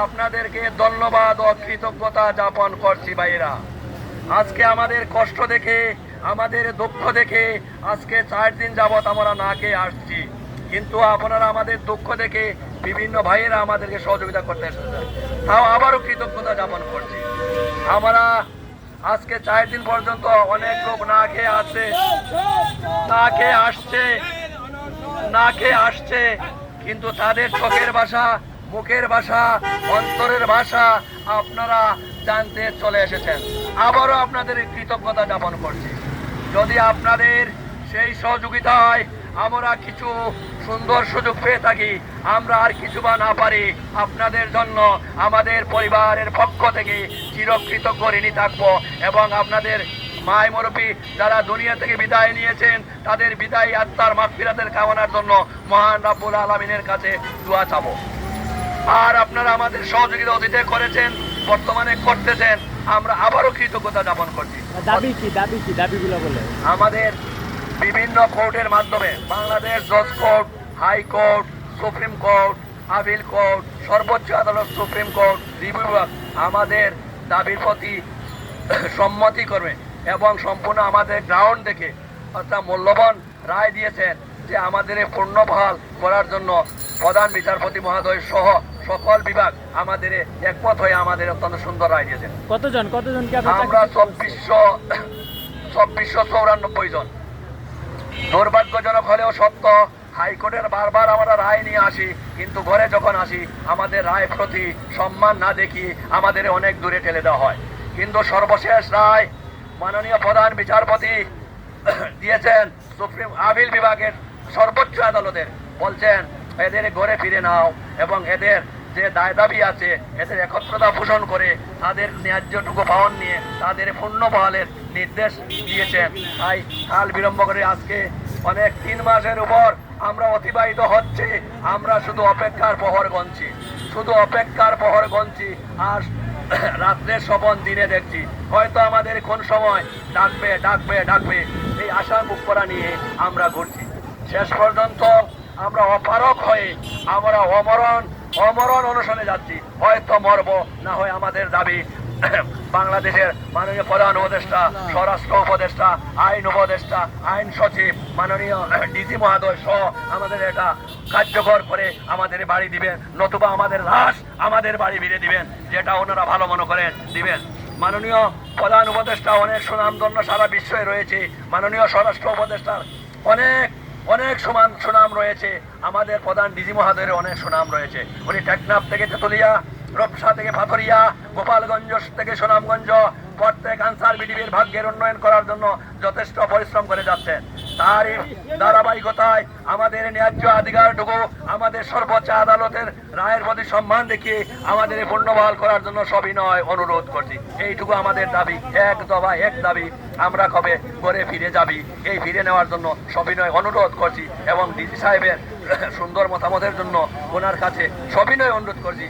আপনাদেরকে ধন্যবাদ ও কৃতজ্ঞতা জ্ঞাপন করছি ভাইয়েরা। আজকে আমাদের কষ্ট দেখে, আমাদের দুঃখ দেখে আজকে 4 দিন যাবৎ আমরা না খেয়ে আসছি, কিন্তু আপনারা আমাদের দুঃখ দেখে বিভিন্ন ভাইয়েরা আমাদেরকে সহযোগিতা করতে এসেছেন, তাও আবারও কৃতজ্ঞতা জ্ঞাপন করছি। আমরা আজকে 4 দিন পর্যন্ত অনেক লোক না খেয়ে আসছে, না খেয়ে আসছে, কিন্তু তাদের চোখের ভাষা, মুখের ভাষা, অন্তরের ভাষা আপনারা জানতে চলে এসেছেন। আবারও আপনাদের কৃতজ্ঞতা জ্ঞাপন করছি। যদি আপনাদের সেই সহযোগিতায় আমরা কিছু সুন্দর সুযোগ পেয়ে থাকি, আমরা আর কিছু বা না পারি, আপনাদের জন্য আমাদের পরিবারের পক্ষ থেকে চিরকৃতজ্ঞ ঋণী থাকবো এবং আপনাদের মায় মুরব্বী যারা দুনিয়া থেকে বিদায় নিয়েছেন তাদের বিদায় আত্মার মাগফিরাতের কামনার জন্য মহান রাব্বুল আলামিনের কাছে দোয়া চাবো। আর আপনারা আমাদের সহযোগিতা অতীতে করেছেন, বর্তমানে করতেছেন, আমরা আবারও কৃতজ্ঞতা জ্ঞাপন করছি। দাবিগুলো বলে আমাদের বিভিন্ন কোর্টের মাধ্যমে বাংলাদেশ জজ court, high court, supreme court, appeal court, সর্বোচ্চ আদালত, সুপ্রিম কোর্ট, রিভিউ বিভাগ আমাদের দাবির প্রতি সম্মতি করবে এবং সম্পূর্ণ আমাদের গ্রাউন্ড দেখে অর্থাৎ মূল্যবান রায় দিয়েছেন যে আমাদের পূর্ণ বহাল করার জন্য প্রধান বিচারপতি মহোদয় সহ সকল বিভাগ আমাদের একমত হয়ে আমাদের অত্যন্ত সুন্দর রায় দিয়েছেন। কতজন আমরা 2494 জন। দুর্ভাগ্যজনক হলেও সত্য, হাইকোর্টের বারবার আমরা রায় নিয়ে আসি, কিন্তু ঘরে যখন আসি আমাদের রায় প্রতি সম্মান না দেখি আমাদের অনেক দূরে ঠেলে দেওয়া হয়। কিন্তু সর্বশেষ রায় মাননীয় প্রধান বিচারপতি দিয়েছেন সুপ্রিম আপিল বিভাগের সর্বোচ্চ আদালতের, বলছেন এদের ঘরে ফিরে নাও এবং এদের যে দায় দাবি আছে এদের একত্রতা পোষণ করে তাদের ন্যায্যটুকু পাওয়ান নিয়ে তাদের পূর্ণ বহালের নির্দেশ দিয়েছেন। তাই কাল বিলম্ব করে আজকে অনেক 3 মাসের উপর আমরা অতিবাহিত হচ্ছে, আমরা শুধু অপেক্ষার প্রহর গণছি আর রাত্রের স্বপন দিনে দেখছি। হয়তো আমাদের কোন সময় ডাকবে এই আশা মুখ করা নিয়ে আমরা ঘুরছি। শেষ পর্যন্ত আমরা অপারক হয়ে আমরা অমরণ অনুসরণে যাচ্ছি। হয়তো মরব, না হয় আমাদের দাবি বাংলাদেশের মাননীয় প্রধান উপদেষ্টা, স্বরাষ্ট্র উপদেষ্টা, আইন উপদেষ্টা, আইন সচিব, মাননীয় ডিসি মহোদয় সহ আমাদের এটা কার্যকর করে আমাদের বাড়ি দিবেন, নতুবা আমাদের লাশ আমাদের বাড়ি ফিরে দিবেন, যেটা ওনারা ভালো মনে করেন দিবেন। মাননীয় প্রধান উপদেষ্টা অনেক সুনামধন্য সারা বিশ্বে রয়েছে, মাননীয় স্বরাষ্ট্র উপদেষ্টার অনেক সুনাম রয়েছে, আমাদের প্রধান ডিজি মহোদয়ের অনেক সুনাম রয়েছে। উনি টেকনাফ থেকে তেতুলিয়া, রূপসা থেকে পাথরিয়া, গোপালগঞ্জ থেকে সুনামগঞ্জ প্রত্যেক আনসার বিডিবির ভাগ্যের উন্নয়ন করার জন্য যথেষ্ট পরিশ্রম করে যাচ্ছেন। তারই ধারাবাহিকতায় আমাদের ন্যায্য অধিকারটুকু আমাদের সর্বোচ্চ আদালতের রায়ের প্রতি সম্মান দেখিয়ে আমাদের পূর্ণবহাল করার জন্য সবিনয় অনুরোধ করছি। এইটুকু আমাদের দাবি, এক দফা এক দাবি, আমরা কবে ঘরে ফিরে যাবি এই ফিরে নেওয়ার জন্য সবিনয় অনুরোধ করছি এবং ডিসি সাহেবের সুন্দর মতামতের জন্য ওনার কাছে সবিনয় অনুরোধ করছি